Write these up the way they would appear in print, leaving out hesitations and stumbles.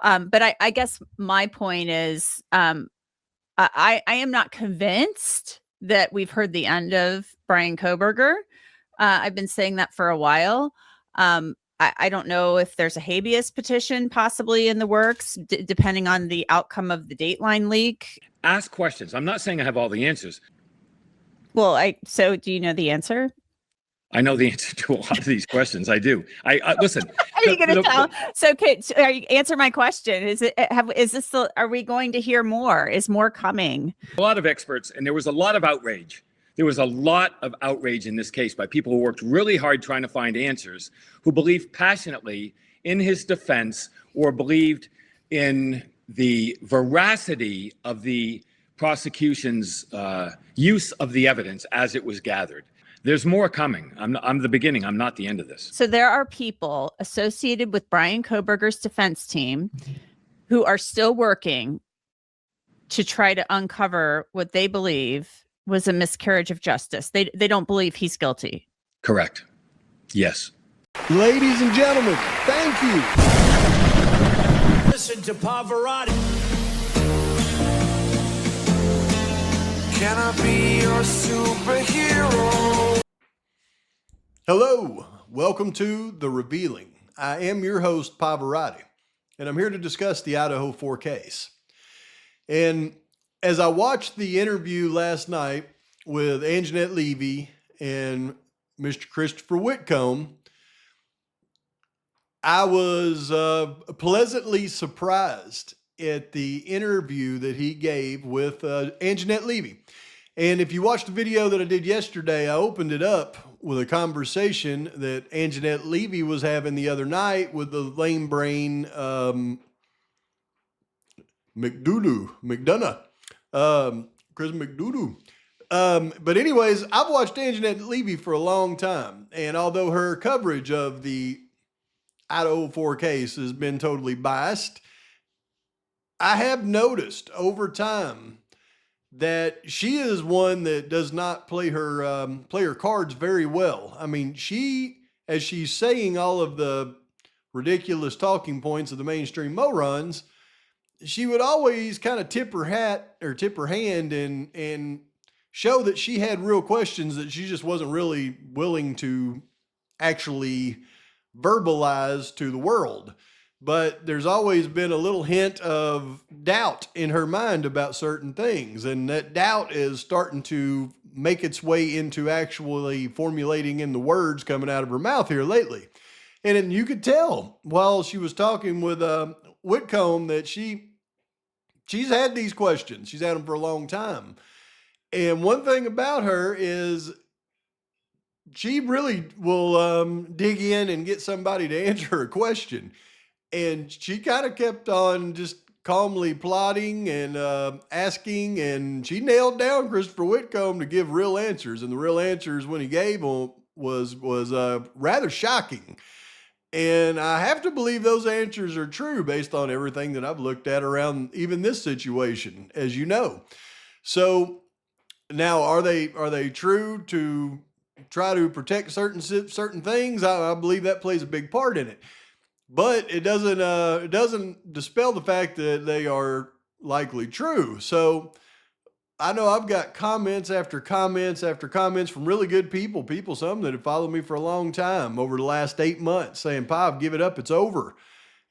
But I guess my point is, I am not convinced that we've heard the end of BRYAN KOHBERGER. I've been saying that for a while. I don't know if there's a habeas petition possibly in the works, depending on the outcome of the Dateline leak. Ask questions. I'm not saying I have all the answers. Well, so do you know the answer? I know the answer to a lot of these questions. I do. I listen. Are you going to tell? So, answer my question. Are we going to hear more? Is more coming? A lot of experts, and there was a lot of outrage. There was a lot of outrage in this case by people who worked really hard trying to find answers, who believed passionately in his defense or believed in the veracity of the prosecution's use of the evidence as it was gathered. There's more coming. I'm the beginning. I'm not the end of this. So there are people associated with BRYAN KOHBERGER's defense team who are still working to try to uncover what they believe was a miscarriage of justice. They don't believe he's guilty. Correct. Yes. Ladies and gentlemen, thank you. Listen to Pavarotti. Can I be your superhero? Hello, welcome to The Revealing. I am your host, Pavarotti, and I'm here to discuss the Idaho 4 case. And as I watched the interview last night with Angenette Levy and Mr. Christopher Whitcomb, I was pleasantly surprised at the interview that he gave with Angenette Levy. And if you watched the video that I did yesterday, I opened it up with a conversation that Angenette Levy was having the other night with the lame brain McDonough, Chris McDonough. But anyways, I've watched Angenette Levy for a long time. And although her coverage of the Idaho 4 case has been totally biased, I have noticed over time that she is one that does not play her cards very well. I mean, as she's saying all of the ridiculous talking points of the mainstream morons, she would always kind of tip her hat or tip her hand and show that she had real questions that she just wasn't really willing to actually verbalize to the world. But there's always been a little hint of doubt in her mind about certain things. And that doubt is starting to make its way into actually formulating in the words coming out of her mouth here lately. And you could tell while she was talking with Whitcomb that she's had these questions. She's had them for a long time. And one thing about her is she really will dig in and get somebody to answer a question. And she kind of kept on just calmly plotting and asking, and she nailed down Christopher Whitcomb to give real answers. And the real answers when he gave them was rather shocking. And I have to believe those answers are true based on everything that I've looked at around even this situation, as you know. So now, are they true to try to protect certain things? I believe that plays a big part in it. But it doesn't dispel the fact that they are likely true. So I know I've got comments after comments after comments from really good people, some that have followed me for a long time over the last 8 months saying, "Pop, give it up, it's over."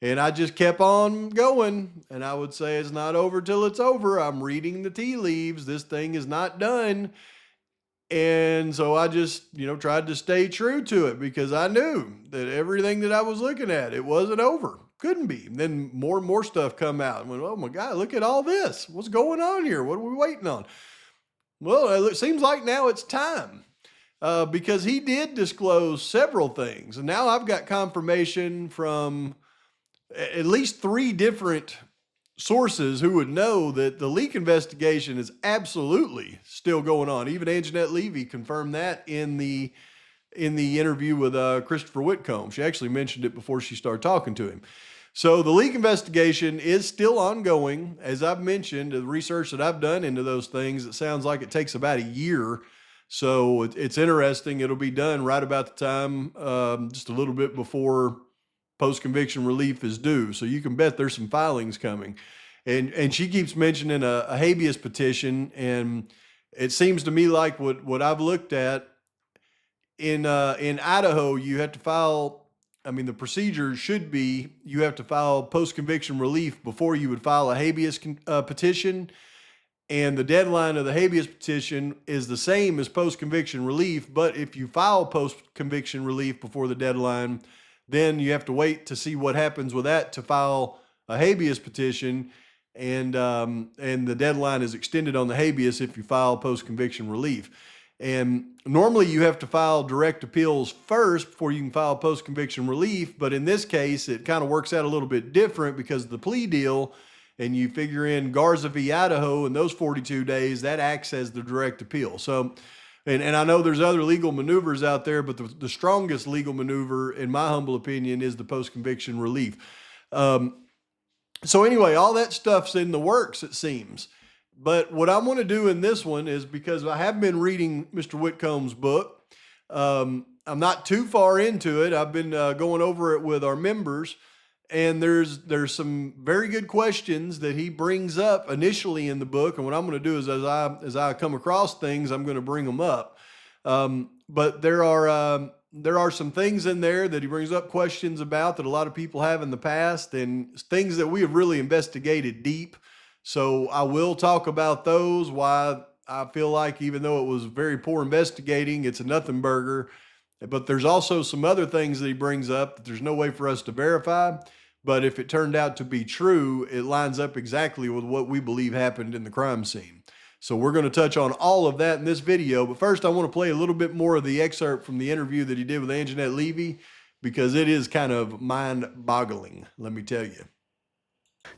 And I just kept on going. And I would say it's not over till it's over. I'm reading the tea leaves. This thing is not done. And so I just, tried to stay true to it because I knew that everything that I was looking at, it wasn't over. Couldn't be. And then more and more stuff come out. And went, oh my God, look at all this. What's going on here? What are we waiting on? Well, it seems like now it's time because he did disclose several things. And now I've got confirmation from at least 3 different sources who would know that the leak investigation is absolutely still going on. Even Angenette Levy confirmed that in the interview with Christopher Whitcomb. She actually mentioned it before she started talking to him. So the leak investigation is still ongoing. As I've mentioned, the research that I've done into those things, it sounds like it takes about a year. So it's interesting. It'll be done right about the time, just a little bit before post-conviction relief is due. So you can bet there's some filings coming. And she keeps mentioning a habeas petition, and it seems to me like what I've looked at in Idaho, you have to file. I mean, the procedure should be you have to file post-conviction relief before you would file a habeas petition, and the deadline of the habeas petition is the same as post-conviction relief. But if you file post-conviction relief before the deadline, then you have to wait to see what happens with that to file a habeas petition. And the deadline is extended on the habeas if you file post-conviction relief. And normally you have to file direct appeals first before you can file post-conviction relief. But in this case, it kind of works out a little bit different because of the plea deal, and you figure in Garza v. Idaho and those 42 days, that acts as the direct appeal. So, and I know there's other legal maneuvers out there, but the strongest legal maneuver, in my humble opinion, is the post-conviction relief. So anyway, all that stuff's in the works, it seems. But what I want to do in this one is, because I have been reading Mr. Whitcomb's book, I'm not too far into it. I've been going over it with our members, and there's some very good questions that he brings up initially in the book. And what I'm going to do is, as I come across things, I'm going to bring them up. But there are some things in there that he brings up questions about that a lot of people have in the past, and things that we have really investigated deep. So I will talk about those, why I feel like, even though it was very poor investigating, it's a nothing burger. But there's also some other things that he brings up that there's no way for us to verify. But if it turned out to be true, it lines up exactly with what we believe happened in the crime scene. So we're going to touch on all of that in this video. But first, I want to play a little bit more of the excerpt from the interview that he did with Angenette Levy, because it is kind of mind-boggling, let me tell you.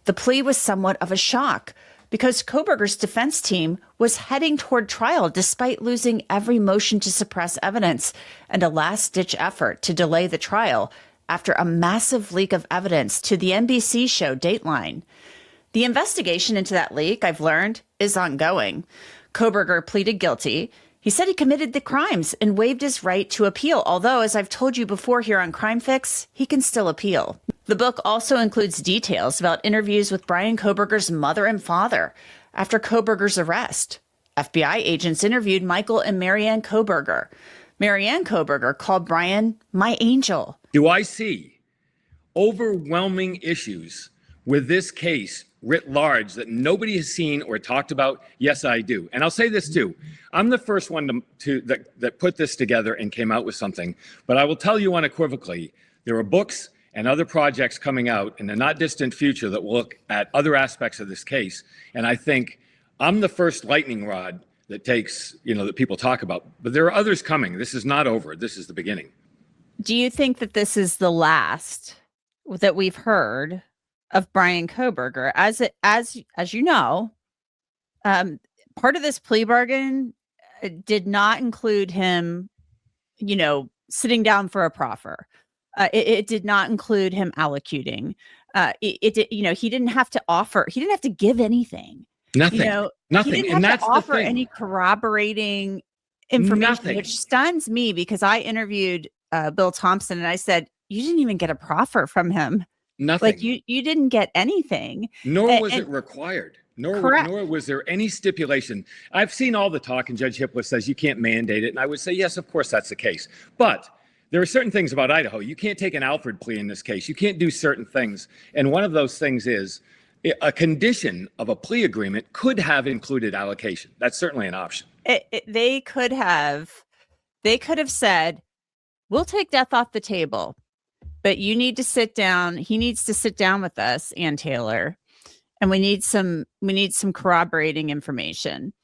The plea was somewhat of a shock because Kohberger's defense team was heading toward trial despite losing every motion to suppress evidence and a last-ditch effort to delay the trial after a massive leak of evidence to the NBC show Dateline. The investigation into that leak, I've learned, is ongoing. Kohberger pleaded guilty. He said he committed the crimes and waived his right to appeal, although, as I've told you before here on Crime Fix, he can still appeal. The book also includes details about interviews with BRYAN KOHBERGER's mother and father after Kohberger's arrest. FBI agents interviewed Michael and Marianne Kohberger. Marianne Kohberger called BRYAN my angel. Do I see overwhelming issues with this case writ large that nobody has seen or talked about? Yes, I do. And I'll say this too. I'm the first one that put this together and came out with something. But I will tell you unequivocally, there are books and other projects coming out in the not distant future that will look at other aspects of this case. And I think I'm the first lightning rod that takes, that people talk about. But there are others coming. This is not over. This is the beginning. Do you think that this is the last that we've heard of BRYAN KOHBERGER? As you know, part of this plea bargain did not include him, sitting down for a proffer. It did not include him allocuting. He didn't have to offer. He didn't have to give anything. Nothing. Nothing. He didn't And have that's to offer the thing. any corroborating information, Nothing. which stuns me because I interviewed Bill Thompson and I said, you didn't even get a proffer from him. Nothing. Like you didn't get anything. Nor was it required. Nor Correct. was there any stipulation. I've seen all the talk, and Judge Hipler says you can't mandate it. And I would say, yes, of course, that's the case. But there are certain things about Idaho. You can't take an Alford plea in this case. You can't do certain things. And one of those things is a condition of a plea agreement could have included allocation. That's certainly an option. They could have said, we'll take death off the table, but you need to sit down. He needs to sit down with us, Ann Taylor, and we need some corroborating information.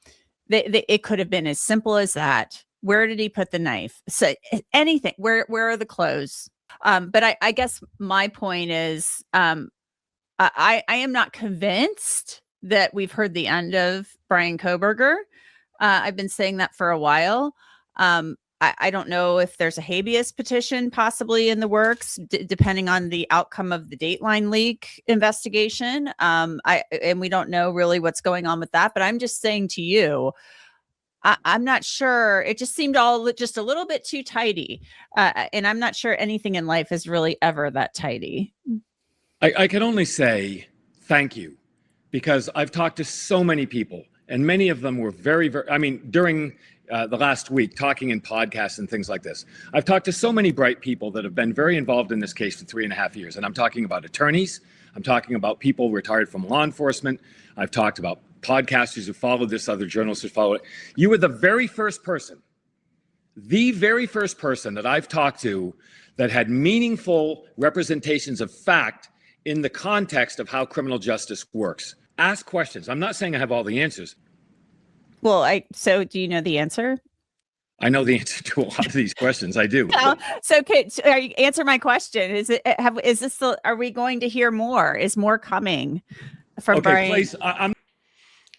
It could have been as simple as that. Where did he put the knife? So anything. Where are the clothes? But I guess my point is, I am not convinced that we've heard the end of BRYAN KOHBERGER. I've been saying that for a while. I don't know if there's a habeas petition possibly in the works, depending on the outcome of the Dateline leak investigation. And we don't know really what's going on with that. But I'm just saying to you, I'm not sure. It just seemed all just a little bit too tidy. And I'm not sure anything in life is really ever that tidy. I can only say thank you, because I've talked to so many people, and many of them were very, I mean, during the last week, talking in podcasts and things like this, I've talked to so many bright people that have been very involved in this case for 3.5 years. And I'm talking about attorneys. I'm talking about people retired from law enforcement. I've talked about podcasters who followed this, other journalists who followed it. You were the very first person that I've talked to that had meaningful representations of fact in the context of how criminal justice works. Ask questions. I'm not saying I have all the answers. Well, so do you know the answer? I know the answer to a lot of these questions. I do. So answer my question. Are we going to hear more? Is more coming from Brian? Please, I'm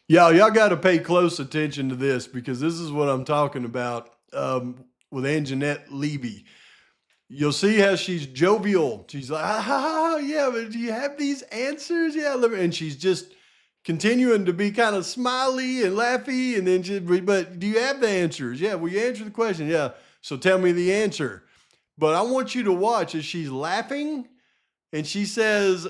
Y'all got to pay close attention to this, because this is what I'm talking about with Angenette Levy. You'll see how she's jovial. She's like, yeah, but do you have these answers? Yeah. And she's just continuing to be kind of smiley and laughy. And then, but do you have the answers? Yeah. Will you answer the question? Yeah. So tell me the answer. But I want you to watch as she's laughing and she says,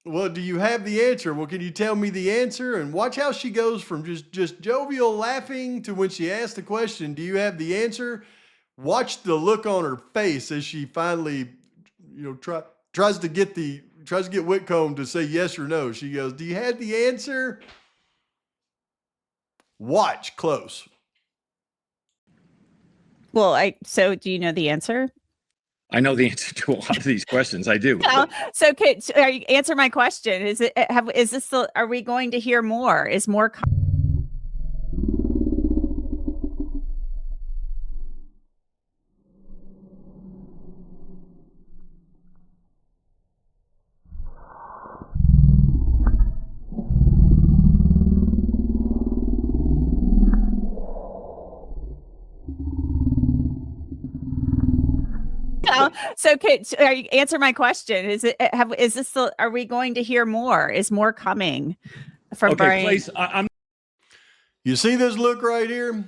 well, do you have the answer? Well, can you tell me the answer? And watch how she goes from just jovial laughing to when she asks the question, do you have the answer? Watch the look on her face as she finally, tries to get Whitcomb to say yes or no. She goes, do you have the answer? Watch close. Well, so do you know the answer? I know the answer to a lot of these questions. I do. So answer my question. Are we going to hear more? Is more answer my question. Are we going to hear more? Is more coming from Brian? Please, You see this look right here?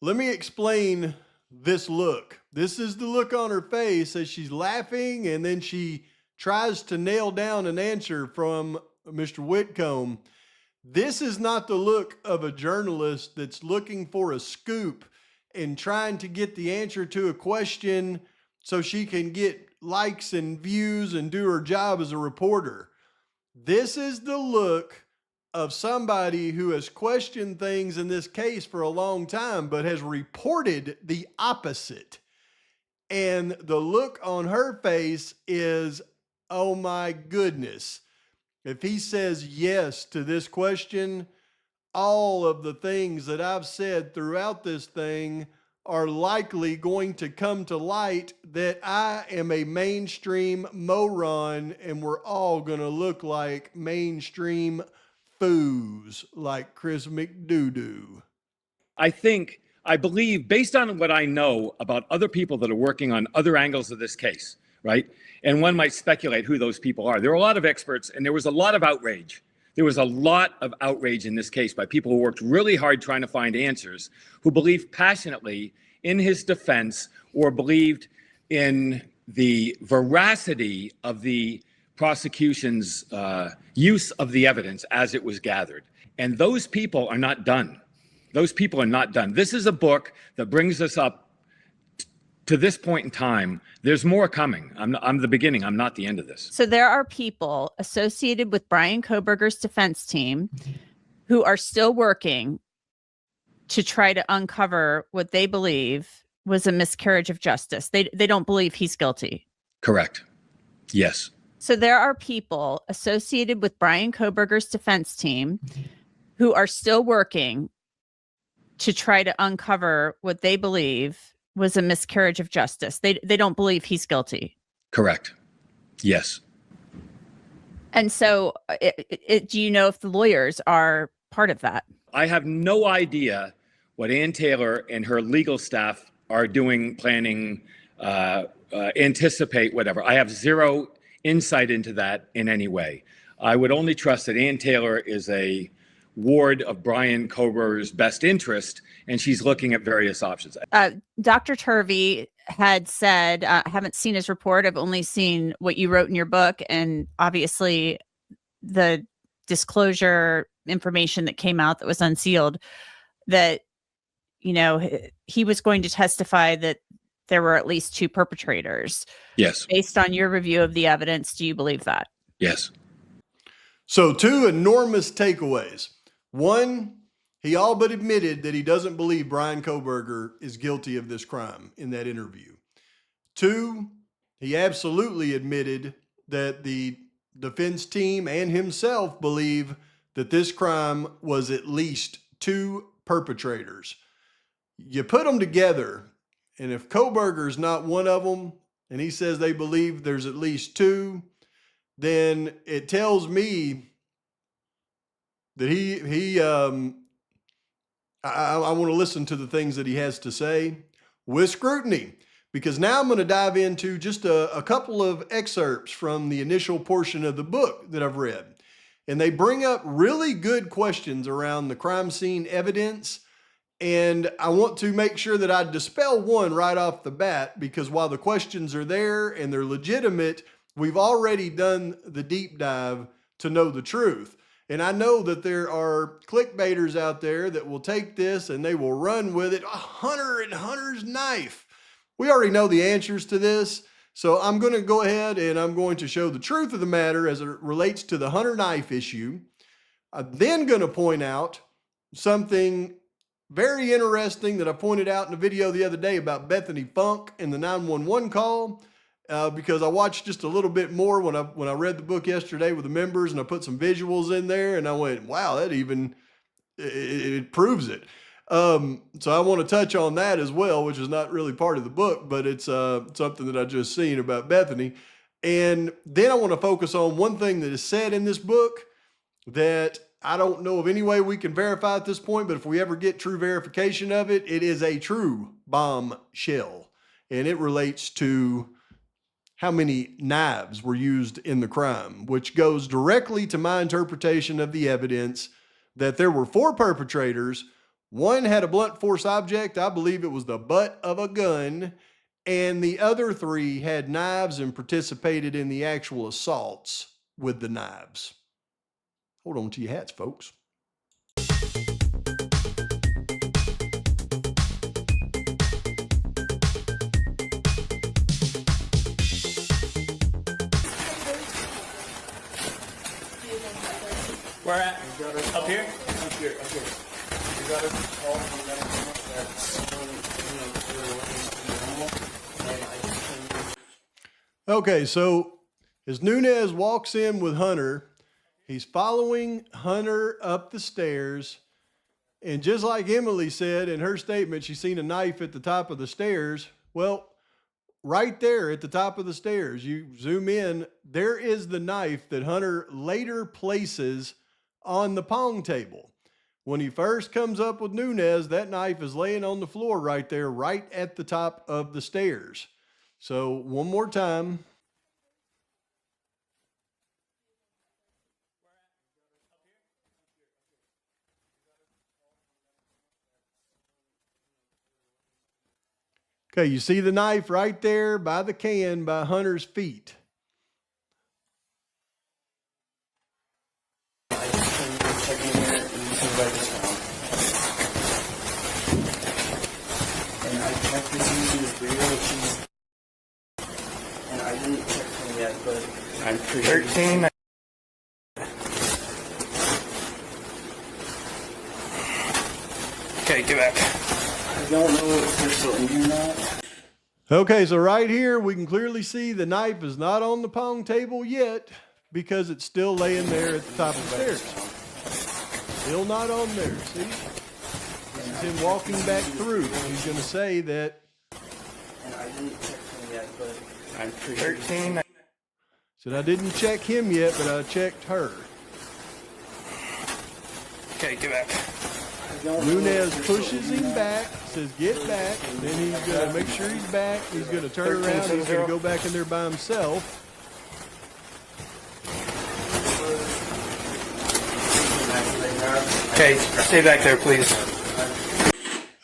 Let me explain this look. This is the look on her face as she's laughing, and then she tries to nail down an answer from Mr. Whitcomb. This is not the look of a journalist that's looking for a scoop and trying to get the answer to a question so she can get likes and views and do her job as a reporter. This is the look of somebody who has questioned things in this case for a long time, but has reported the opposite. And the look on her face is, oh my goodness. If he says yes to this question, all of the things that I've said throughout this thing are likely going to come to light, that I am a mainstream moron and we're all going to look like mainstream foos like Chris McDoodoo. I believe, based on what I know about other people that are working on other angles of this case, right? And one might speculate who those people are. There are a lot of experts, and there was a lot of outrage. There was a lot of outrage in this case by people who worked really hard trying to find answers, who believed passionately in his defense or believed in the veracity of the prosecution's use of the evidence as it was gathered. And those people are not done. Those people are not done. This is a book that brings us up to this point in time. There's more coming. I'm the beginning. I'm not the end of this. So there are people associated with BRYAN KOHBERGER's defense team who are still working to try to uncover what they believe was a miscarriage of justice. They don't believe he's guilty. Correct. Yes. So there are people associated with BRYAN KOHBERGER's defense team who are still working to try to uncover what they believe was a miscarriage of justice. They don't believe he's guilty. Correct. Yes. And so do you know if the lawyers are part of that? I have no idea what Ann Taylor and her legal staff are doing, planning, anticipate, whatever. I have zero insight into that in any way. I would only trust that Ann Taylor is a ward of BRYAN KOHBERGER's best interest, and she's looking at various options. Dr. Turvey had said, I haven't seen his report. I've only seen what you wrote in your book, and obviously the disclosure information that came out that was unsealed, that, you know, he was going to testify that there were at least 2 perpetrators. Yes. Based on your review of the evidence, do you believe that? Yes. So 2 enormous takeaways. 1, he all but admitted that he doesn't believe BRYAN KOHBERGER is guilty of this crime in that interview. 2, he absolutely admitted that the defense team and himself believe that this crime was at least 2 perpetrators. You put them together, and if Kohberger's not one of them, and he says they believe there's at least 2, then it tells me that I want to listen to the things that he has to say with scrutiny, because now I'm going to dive into just a couple of excerpts from the initial portion of the book that I've read. And they bring up really good questions around the crime scene evidence. And I want to make sure that I dispel one right off the bat, because while the questions are there and they're legitimate, we've already done the deep dive to know the truth. And I know that there are clickbaiters out there that will take this and they will run with it. Hunter and Hunter's knife. We already know the answers to this. So I'm going to go ahead and I'm going to show the truth of the matter as it relates to the Hunter knife issue. I'm then going to point out something very interesting that I pointed out in a video the other day about Bethany Funk and the 911 call. Because I watched just a little bit more when I read the book yesterday with the members, and I put some visuals in there, and I went, wow, that even, it proves it. So I want to touch on that as well, which is not really part of the book, but it's something that I just seen about Bethany. And then I want to focus on one thing that is said in this book that I don't know of any way we can verify at this point, but if we ever get true verification of it, it is a true bombshell. And it relates to how many knives were used in the crime, which goes directly to my interpretation of the evidence that there were 4 perpetrators. 1 had a blunt force object. I believe it was the butt of a gun. And the other 3 had knives and participated in the actual assaults with the knives. Hold on to your hats, folks. Where at? Up here? Up here, up here. You got it all from that. Okay, so as Nunez walks in with Hunter, he's following Hunter up the stairs. And just like Emily said in her statement, she's seen a knife at the top of the stairs. Well, right there at the top of the stairs, you zoom in, there is the knife that Hunter later places on the pong table. When he first comes up with Nunez, that knife is laying on the floor right there, right at the top of the stairs. So one more time. Okay, you see the knife right there by the can by Hunter's feet. And I checked this using the burrito cheese. And I didn't check him yet, but I'm pretty 13. Okay, get back. I don't know if they're still in here or not. Okay, so right here, we can clearly see the knife is not on the pong table yet because it's still laying there at the top of the stairs. Still not on there, see? This is him walking back through. He's going to say that. And I didn't check him yet, but I'm pretty 13. Said I didn't check him yet, but I checked her. Okay, get back. Nunez pushes him back, says get back, and then he's going to make sure he's back. He's going to turn around, he's going to go back in there by himself. Okay, stay back there, please.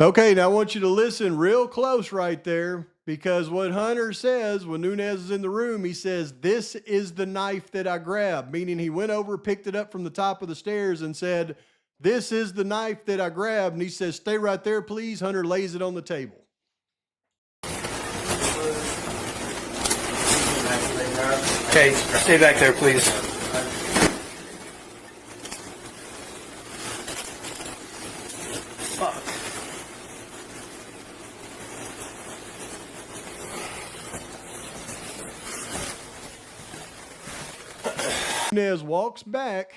Okay, now I want you to listen real close right there, because what Hunter says when Nunez is in the room, he says, "This is the knife that I grabbed," meaning he went over, picked it up from the top of the stairs and said, "This is the knife that I grabbed." And he says, "Stay right there, please." Hunter lays it on the table. Okay, stay back there, please. Fuck. Nunez walks back.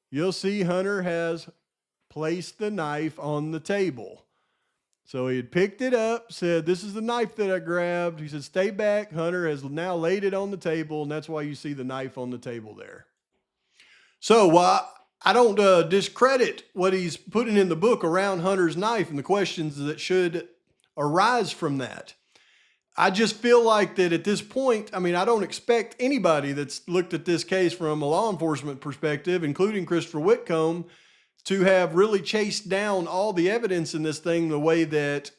You'll see Hunter has placed the knife on the table. So he had picked it up, said, "This is the knife that I grabbed." He said, "Stay back." Hunter has now laid it on the table, and that's why you see the knife on the table there. So while I don't discredit what he's putting in the book around Hunter's knife and the questions that should arise from that, I just feel like that at this point, I mean, I don't expect anybody that's looked at this case from a law enforcement perspective, including Christopher Whitcomb, to have really chased down all the evidence in this thing the way that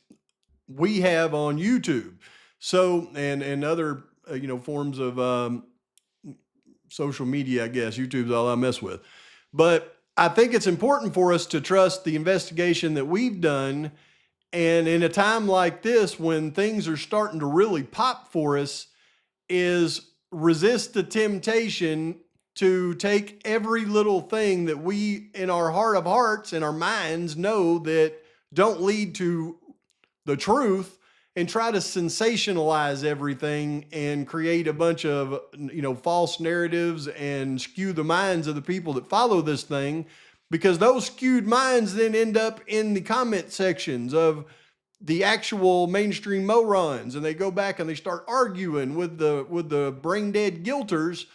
we have on YouTube. So, and other, forms of social media, I guess. YouTube's all I mess with. But I think it's important for us to trust the investigation that we've done. And in a time like this, when things are starting to really pop for us, is resist the temptation to take every little thing that we, in our heart of hearts and our minds, know that don't lead to the truth, and try to sensationalize everything and create a bunch of, false narratives and skew the minds of the people that follow this thing, because those skewed minds then end up in the comment sections of the actual mainstream morons, and they go back and they start arguing with the brain dead guilters.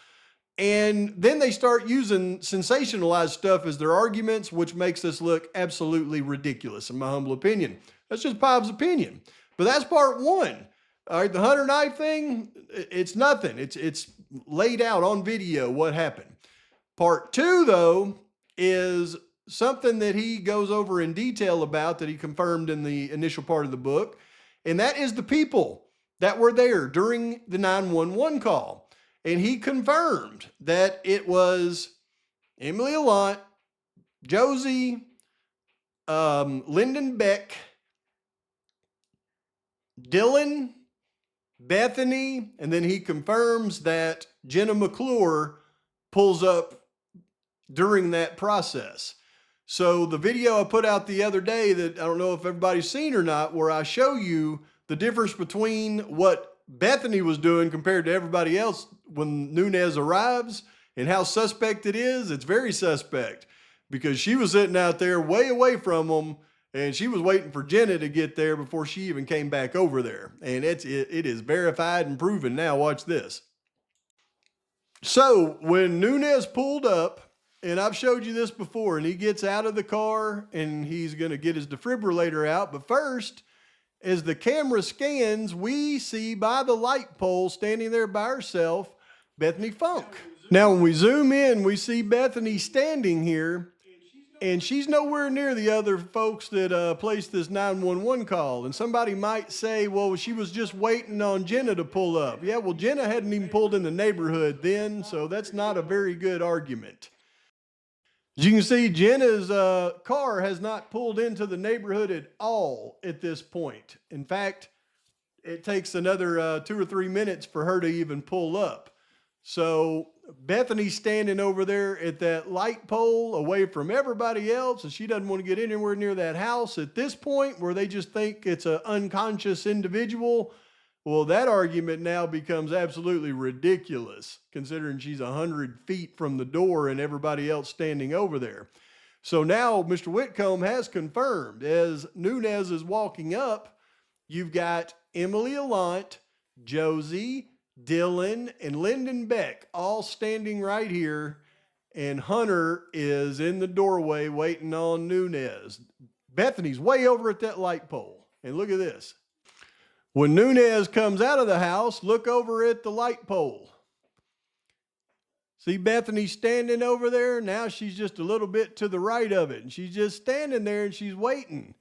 And then they start using sensationalized stuff as their arguments, which makes this look absolutely ridiculous, in my humble opinion. That's just Bob's opinion. But that's part one. All right, the Hunter knife thing, it's nothing. It's laid out on video what happened. Part two, though, is something that he goes over in detail about, that he confirmed in the initial part of the book, and that is the people that were there during the 911 call. And he confirmed that it was Emily Allant, Josie, Lyndon Beck, Dylan, Bethany, and then he confirms that Jenna McClure pulls up during that process. So the video I put out the other day that I don't know if everybody's seen or not, where I show you the difference between what Bethany was doing compared to everybody else when Nunez arrives, and how suspect it is. It's very suspect, because she was sitting out there way away from them, and she was waiting for Jenna to get there before she even came back over there. And it is verified and proven now. Watch this. So when Nunez pulled up, and I've showed you this before, and he gets out of the car and he's going to get his defibrillator out. But first, as the camera scans, we see by the light pole standing there by herself, Bethany Funk. Now, when we zoom in, we see Bethany standing here, and she's nowhere near the other folks that placed this 911 call. And somebody might say, well, she was just waiting on Jenna to pull up. Yeah, well, Jenna hadn't even pulled in the neighborhood then, so that's not a very good argument. As you can see, Jenna's car has not pulled into the neighborhood at all at this point. In fact, it takes another 2 or 3 minutes for her to even pull up. So Bethany's standing over there at that light pole away from everybody else, and she doesn't want to get anywhere near that house at this point, where they just think it's an unconscious individual. Well, that argument now becomes absolutely ridiculous, considering she's 100 feet from the door and everybody else standing over there. So now Mr. Whitcomb has confirmed, as Nunez is walking up, you've got Emily Allant, Josie, Dylan, and Lyndon Beck all standing right here, and Hunter is in the doorway waiting on Nunez. Bethany's way over at that light pole. And look at this. When Nunez comes out of the house, look over at the light pole. See Bethany standing over there? Now she's just a little bit to the right of it, and she's just standing there and she's waiting.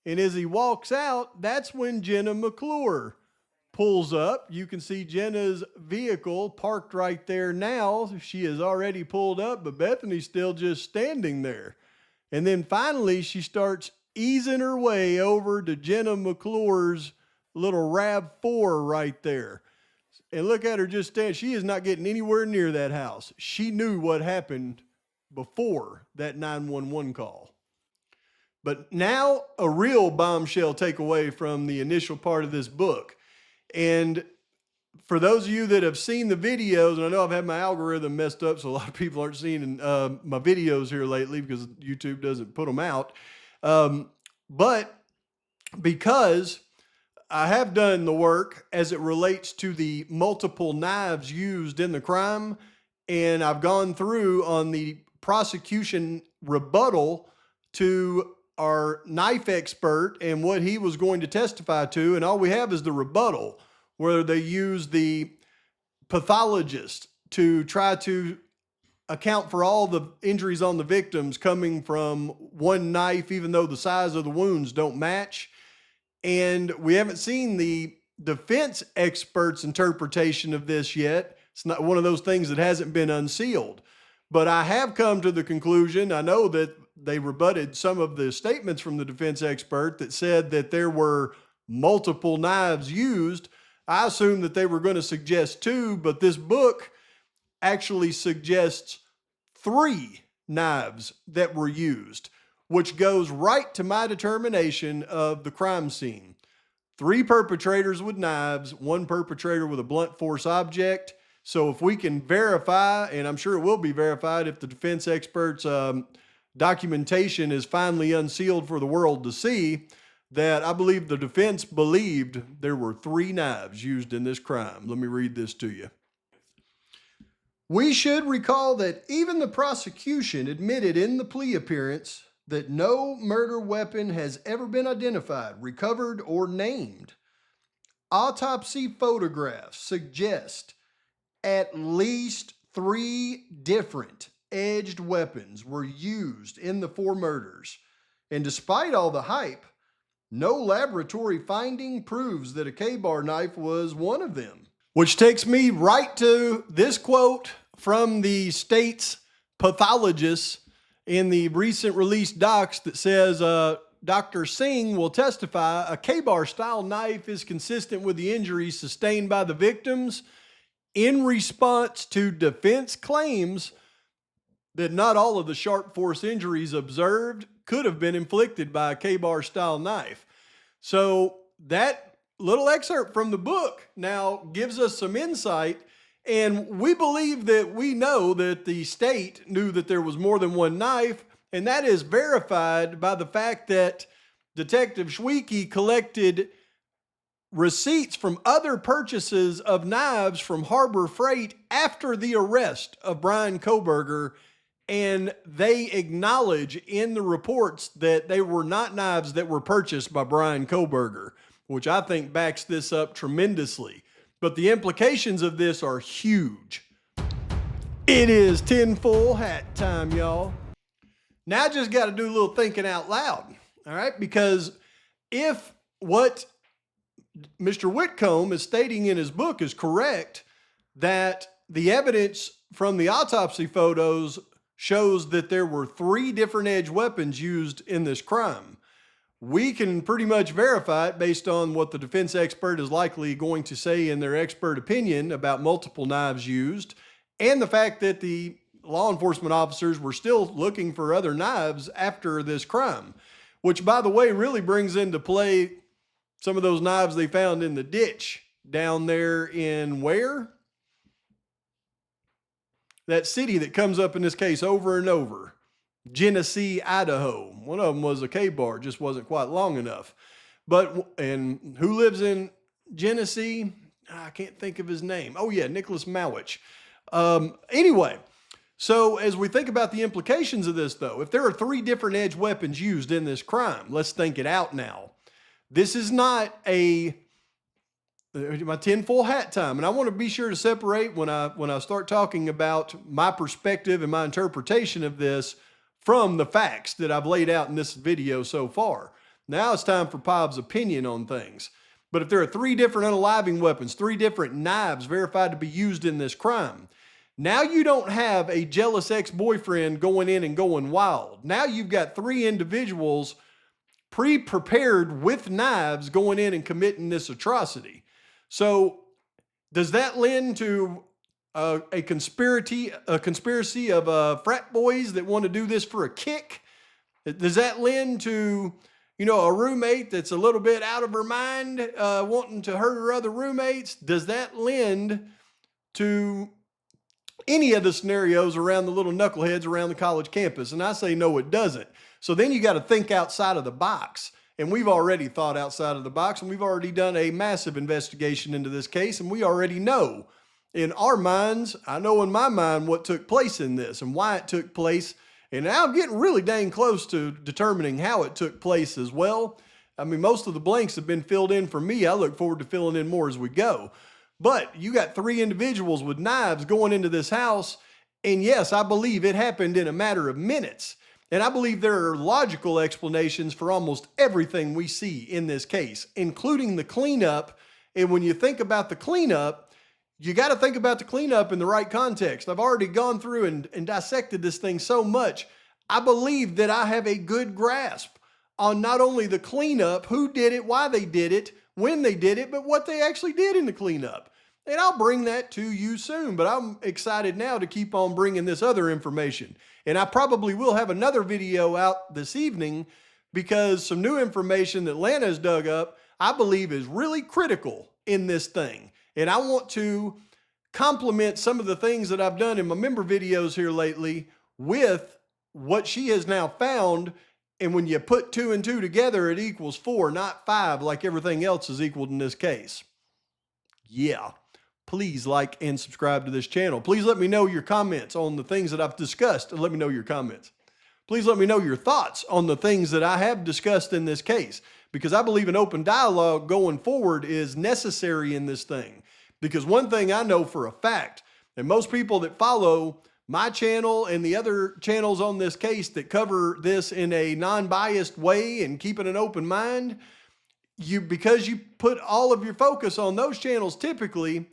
And as he walks out, that's when Jenna McClure pulls up. You can see Jenna's vehicle parked right there now. She has already pulled up, but Bethany's still just standing there. And then finally, she starts easing her way over to Jenna McClure's little RAV4 right there. And look at her just stand. She is not getting anywhere near that house. She knew what happened before that 911 call. But now a real bombshell takeaway from the initial part of this book. And for those of you that have seen the videos, and I know I've had my algorithm messed up, so a lot of people aren't seeing my videos here lately because YouTube doesn't put them out. But because I have done the work as it relates to the multiple knives used in the crime, and I've gone through on the prosecution rebuttal to our knife expert and what he was going to testify to, and all we have is the rebuttal, where they use the pathologist to try to account for all the injuries on the victims coming from one knife, even though the size of the wounds don't match. And we haven't seen the defense expert's interpretation of this yet. It's not one of those things that hasn't been unsealed. But I have come to the conclusion, I know that they rebutted some of the statements from the defense expert that said that there were multiple knives used. I assumed that they were going to suggest 2, but this book actually suggests 3 knives that were used, which goes right to my determination of the crime scene. 3 perpetrators with knives, 1 perpetrator with a blunt force object. So if we can verify, and I'm sure it will be verified if the defense expert's documentation is finally unsealed for the world to see, that I believe the defense believed there were 3 knives used in this crime. Let me read this to you. We should recall that even the prosecution admitted in the plea appearance that no murder weapon has ever been identified, recovered, or named. Autopsy photographs suggest at least 3 different edged weapons were used in the 4 murders. And despite all the hype, no laboratory finding proves that a K-bar knife was one of them. Which takes me right to this quote from the state's pathologist in the recent released docs that says, Dr. Singh will testify a K-bar style knife is consistent with the injuries sustained by the victims in response to defense claims that not all of the sharp force injuries observed could have been inflicted by a K-bar style knife. So that little excerpt from the book now gives us some insight, and we believe that we know that the state knew that there was more than 1 knife, and that is verified by the fact that Detective Schweike collected receipts from other purchases of knives from Harbor Freight after the arrest of BRYAN KOHBERGER, and they acknowledge in the reports that they were not knives that were purchased by BRYAN KOHBERGER, which I think backs this up tremendously. But the implications of this are huge. It is tinfoil hat time, y'all. Now I just got to do a little thinking out loud, all right? Because if what Mr. Whitcomb is stating in his book is correct, that the evidence from the autopsy photos shows that there were 3 different edge weapons used in this crime, we can pretty much verify it based on what the defense expert is likely going to say in their expert opinion about multiple knives used, and the fact that the law enforcement officers were still looking for other knives after this crime, which, by the way, really brings into play some of those knives they found in the ditch down there in where? That city that comes up in this case over and over. Genesee, Idaho. One of them was a K-bar, just wasn't quite long enough. And who lives in Genesee? I can't think of his name. Oh yeah, Nicholas Mowich. Anyway, so as we think about the implications of this though, if there are 3 different edge weapons used in this crime, let's think it out now. This is not a my tinfoil hat time. And I want to be sure to separate when I start talking about my perspective and my interpretation of this from the facts that I've laid out in this video so far. Now it's time for Pob's opinion on things. But if there are 3 different unaliving weapons, 3 different knives verified to be used in this crime, now you don't have a jealous ex-boyfriend going in and going wild. Now you've got 3 individuals pre-prepared with knives going in and committing this atrocity. So does that lend to a conspiracy of frat boys that want to do this for a kick? Does that lend to, you know, a roommate that's a little bit out of her mind, wanting to hurt her other roommates? Does that lend to any of the scenarios around the little knuckleheads around the college campus? And I say, no, it doesn't. So then you got to think outside of the box. And we've already thought outside of the box, and we've already done a massive investigation into this case. And we already know in our minds, I know in my mind what took place in this and why it took place. And now I'm getting really dang close to determining how it took place as well. I mean, most of the blanks have been filled in for me. I look forward to filling in more as we go. But you got 3 individuals with knives going into this house. And yes, I believe it happened in a matter of minutes. And I believe there are logical explanations for almost everything we see in this case, including the cleanup. And when you think about the cleanup, you got to think about the cleanup in the right context. I've already gone through and dissected this thing so much. I believe that I have a good grasp on not only the cleanup, who did it, why they did it, when they did it, but what they actually did in the cleanup. And I'll bring that to you soon, but I'm excited now to keep on bringing this other information. And I probably will have another video out this evening because some new information that Lana has dug up, I believe is really critical in this thing. And I want to complement some of the things that I've done in my member videos here lately with what she has now found. And when you put 2 and 2 together, it equals 4, not 5, like everything else is equaled in this case. Yeah. Please like and subscribe to this channel. Please let me know your comments on the things that I've discussed, and let me know your comments. Please let me know your thoughts on the things that I have discussed in this case, because I believe an open dialogue going forward is necessary in this thing. Because one thing I know for a fact, and most people that follow my channel and the other channels on this case that cover this in a non-biased way and keeping an open mind, because you put all of your focus on those channels typically,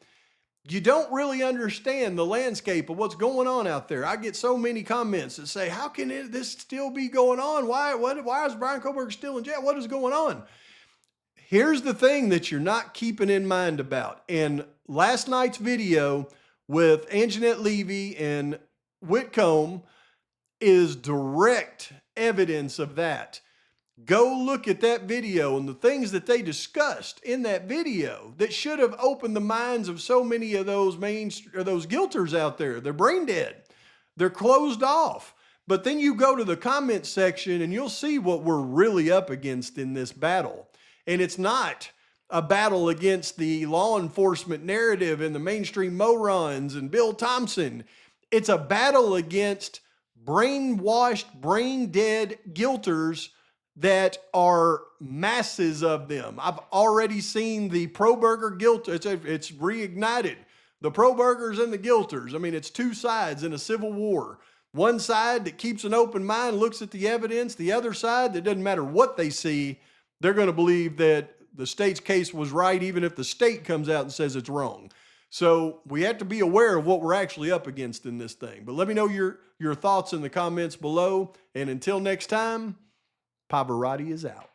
you don't really understand the landscape of what's going on out there. I get so many comments that say, how can this still be going on? Why is Bryan Kohberger still in jail? What is going on? Here's the thing that you're not keeping in mind about. And last night's video with Angenette Levy and Whitcomb is direct evidence of that. Go look at that video and the things that they discussed in that video that should have opened the minds of so many of those those guilters out there. They're brain dead. They're closed off. But then you go to the comment section and you'll see what we're really up against in this battle. And it's not a battle against the law enforcement narrative and the mainstream morons and Bill Thompson. It's a battle against brainwashed, brain dead guilters that are masses of them. I've already seen the pro-burger guilt. It's reignited. The pro-burgers and the guilters. I mean, it's 2 sides in a civil war. One side that keeps an open mind, looks at the evidence. The other side that doesn't matter what they see, they're going to believe that the state's case was right, even if the state comes out and says it's wrong. So we have to be aware of what we're actually up against in this thing. But let me know your thoughts in the comments below. And until next time, Pavarotti is out.